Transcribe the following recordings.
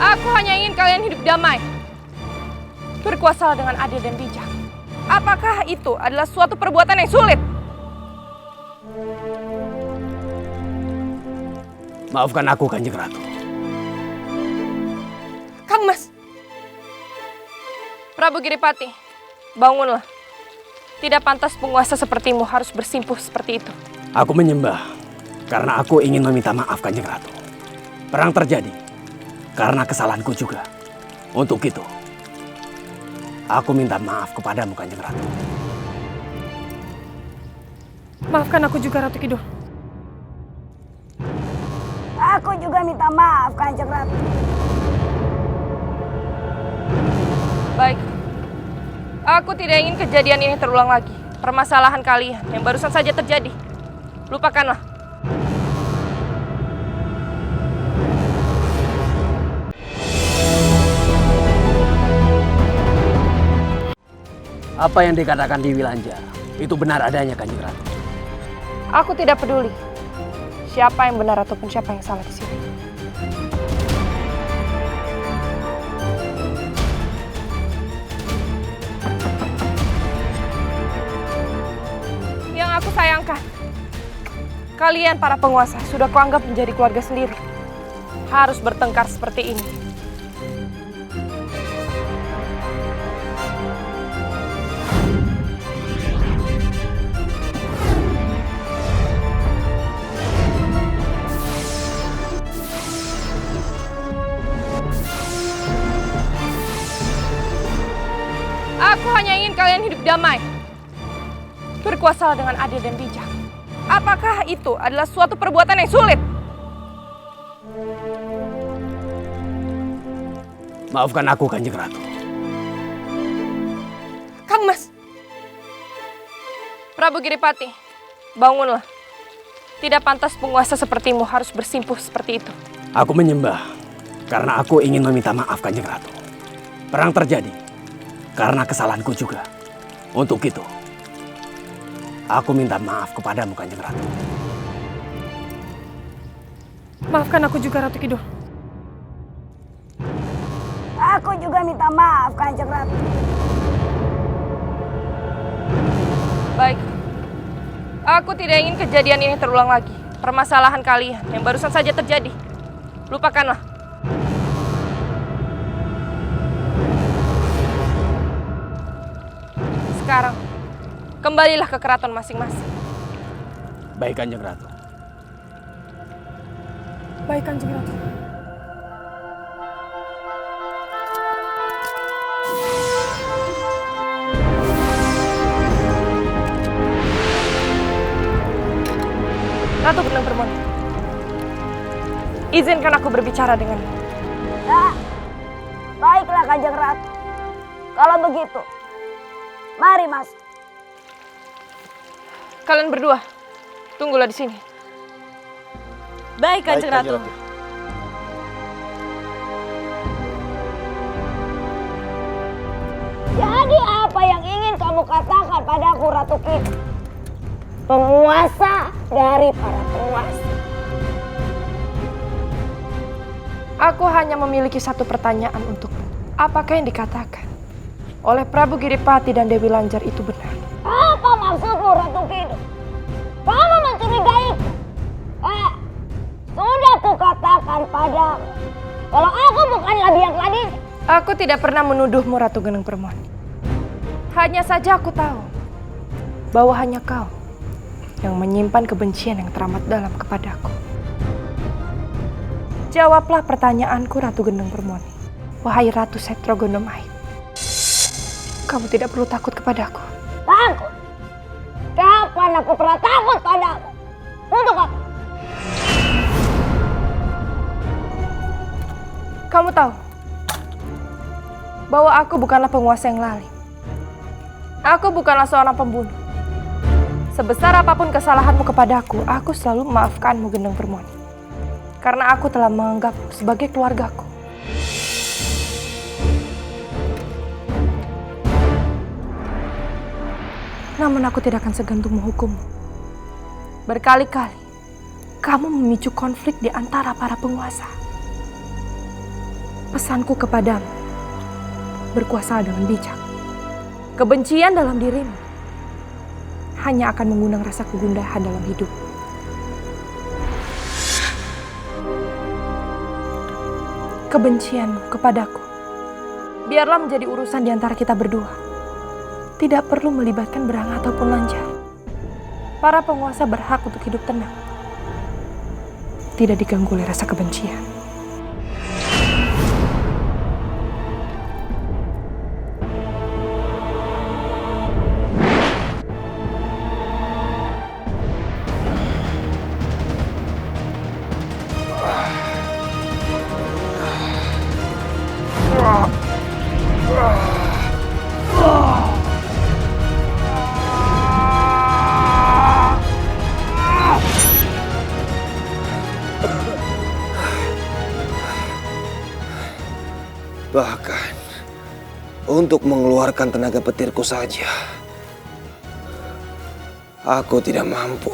Aku hanya ingin kalian hidup damai. Berkuasalah dengan adil dan bijak. Apakah itu adalah suatu perbuatan yang sulit? Maafkan aku, Kanjeng Ratu. Kang Mas. Prabu Giripati, bangunlah. Tidak pantas penguasa sepertimu harus bersimpuh seperti itu. Aku menyembah karena aku ingin meminta maaf, Kanjeng Ratu. Perang terjadi karena kesalahanku juga. Untuk itu, aku minta maaf kepadamu, Kanjeng Ratu. Maafkan aku juga, Ratu Kidul. Aku juga minta maaf, Kanjeng Ratu. Baik. Aku tidak ingin kejadian ini terulang lagi. Permasalahan kalian yang barusan saja terjadi, lupakanlah. Apa yang dikatakan Dewi Lanjar itu benar adanya, Kanjeng Ratu. Aku tidak peduli siapa yang benar ataupun siapa yang salah di sini. Yang aku sayangkan, kalian para penguasa sudah kuanggap menjadi keluarga sendiri. Harus bertengkar seperti ini. Aku hanya ingin kalian hidup damai. Berkuasalah dengan adil dan bijak. Apakah itu adalah suatu perbuatan yang sulit? Maafkan aku, Kanjeng Ratu. Kang Mas. Prabu Giripati, bangunlah. Tidak pantas penguasa sepertimu harus bersimpuh seperti itu. Aku menyembah karena aku ingin meminta maaf, Kanjeng Ratu. Perang terjadi karena kesalahanku juga. Untuk itu, aku minta maaf kepadamu, Kanjeng Ratu. Maafkan aku juga, Ratu Kidul. Aku juga minta maaf, Kanjeng Ratu. Baik. Aku tidak ingin kejadian ini terulang lagi. Permasalahan kalian yang barusan saja terjadi, lupakanlah. Sekarang, kembalilah ke keraton masing-masing. Baik, Kanjeng Ratu. Baik, Kanjeng Ratu. Ratu Geneng Permoni, izinkan aku berbicara denganmu. Ya, baiklah, Kanjeng Ratu. Kalau begitu, mari masuk. Kalian berdua, tunggulah di sini. Baik, Kanjeng Ratu. Jadi apa yang ingin kamu katakan padaku, Ratu Kidul? Penguasa dari para penguasa. Aku hanya memiliki satu pertanyaan untukmu. Apakah yang dikatakan oleh Prabu Giripati dan Dewi Lanjar itu benar? Apa maksudmu, Ratu Kidul? Kamu mencurigaiku? Sudah kukatakan padamu kalau aku bukanlah biang ladin. Aku tidak pernah menuduhmu, Ratu Geneng Permoni. Hanya saja aku tahu bahwa hanya kau yang menyimpan kebencian yang teramat dalam kepadaku. Jawablah pertanyaanku, Ratu Geneng Permoni. Wahai Ratu Setro Gondomait. Kamu tidak perlu takut kepadaku. Takut? Kapan aku pernah takut padamu? Untuk apa? Kamu tahu bahwa aku bukanlah penguasa yang lalim. Aku bukanlah seorang pembunuh. Sebesar apapun kesalahanmu kepadaku, aku selalu memaafkanmu, Geneng Permoni. Karena aku telah menganggapmu sebagai keluargaku. Namun aku tidak akan segan untuk menghukummu. Berkali-kali, kamu memicu konflik di antara para penguasa. Pesanku kepadamu, berkuasa dengan bijak. Kebencian dalam dirimu hanya akan mengundang rasa kegundahan dalam hidup. Kebencianmu kepadaku biarlah menjadi urusan di antara kita berdua. Tidak perlu melibatkan berang ataupun lancar. Para penguasa berhak untuk hidup tenang, tidak diganggu oleh rasa kebencian. Bahkan untuk mengeluarkan tenaga petirku saja, aku tidak mampu.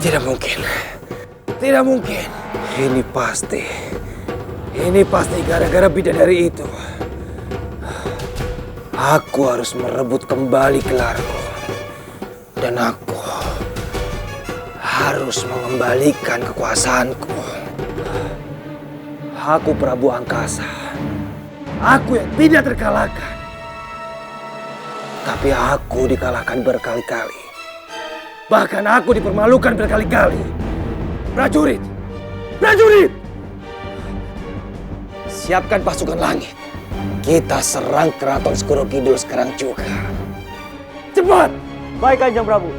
Tidak mungkin. Tidak mungkin. Ini pasti gara-gara bidadari itu. Aku harus merebut kembali gelarku. Dan aku harus mengembalikan kekuasaanku. Aku Prabu Angkasa. Aku yang tidak terkalahkan. Tapi aku dikalahkan berkali-kali. Bahkan aku dipermalukan berkali-kali. Prajurit! Prajurit! Siapkan pasukan langit. Kita serang keraton Segoro Kidul sekarang juga. Cepat! Baik, Kanjeng Prabu.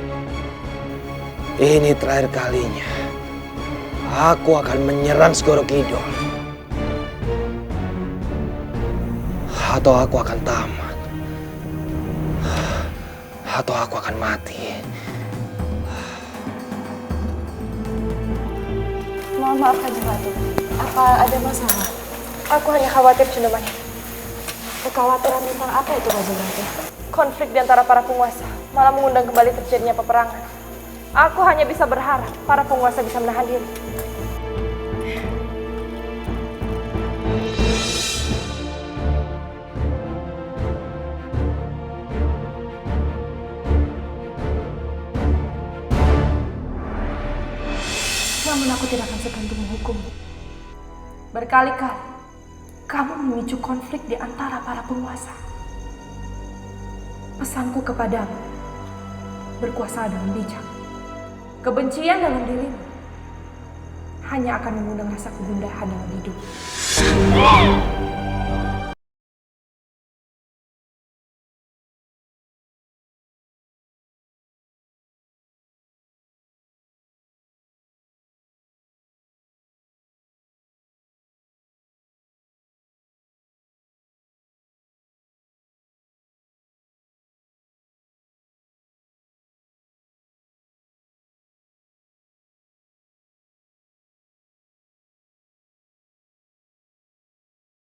Ini terakhir kalinya. Aku akan menyerang Segoro Kidul. Atau aku akan tamat. Atau aku akan mati. Mohon maaf Kanjeng Ratu. Apa ada masalah? Aku hanya khawatir Cundemanik. Kekhawatiran tentang apa itu, Kanjeng Ratu? Konflik di antara para penguasa malah mengundang kembali terjadinya peperangan. Aku hanya bisa berharap para penguasa bisa menahan diri. Namun aku tidak akan segan menghukummu. Berkali-kali kamu memicu konflik di antara para penguasa. Pesanku kepadamu, berkuasa dengan bijak. Kebencian dalam dirimu hanya akan mengundang rasa kegundahan dalam hidup.